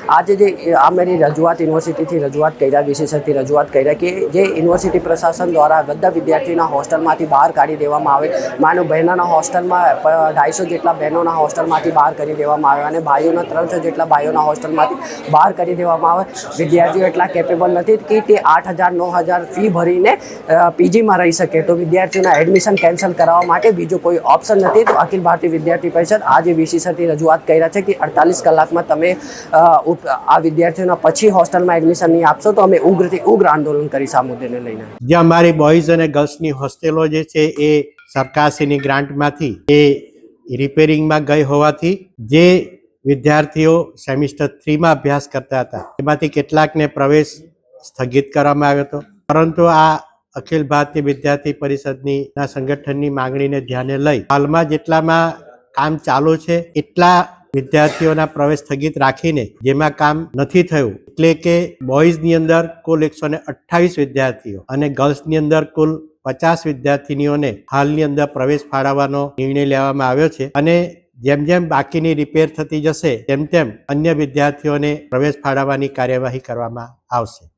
आज मेरी रजूआत यूनिवर्सिटी थी रजूआत कर्या विशेषज्ञ थी रजूआत कर्या कि जे यूनिवर्सिटी प्रशासन द्वारा बधा विद्यार्थीओना होस्टेलमांथी बहार काढी देवामां आवे। मानो बहनोना होस्टेलमां 250 जेटला बहनोना होस्टेलमांथी बहार करी देवामां आवे अने भाईओना 300 जेटला भाईओना होस्टेलमांथी बहार करी देवामां आवे। विद्यार्थीओ एटला केपेबल नथी कि ते 8000 9000 फी भरीने पीजी में रही सके, तो विद्यार्थीओना एडमिशन केन्सल कराववा माटे बीजो कोई ऑप्शन नहीं। तो अखिल भारतीय विद्यार्थी परिषद आज विशेषज्ञ रजूआत कर्या छे कि 48 कलाक में तमे आ विद्यार्थीओना पछी होस्टेल में एडमिशन नहीं आपशो तो अमे उग्रथी उग्र आंदोलन करीश आ मुद्देने लईने। जे अमारी बॉयज अने गर्ल्सनी होस्टेलो जे छे ए सरकारश्रीनी ग्रांटमांथी ए रिपेरिंग में गई होवाथी जे विद्यार्थीओ सेमिस्टर 3 में अभ्यास करता हता एमांथी केटलाकने प्रवेश स्थगित करवामां आव्यो हतो। परंतु आ अखिल भारतीय विद्यार्थी परिषदनी संगठननी मांगणीने ध्याने लई हालमां जेटलामां काम चालू छे एटला विद्यार्थीओना प्रवेश स्थगित राखीने जेमां काम नथी थयुं એટલે કે બોયઝની અંદર કુલ 128 વિદ્યાર્થીઓ અને ગર્લ્સની અંદર કુલ 50 વિદ્યાર્થીનીઓને હાલની અંદર પ્રવેશ ફાળવવાનો નિર્ણય લેવામાં આવ્યો છે અને જેમ જેમ બાકીની રિપેર થતી જશે તેમ તેમ અન્ય વિદ્યાર્થીઓને પ્રવેશ ફાળવવાની કાર્યવાહી કરવામાં આવશે।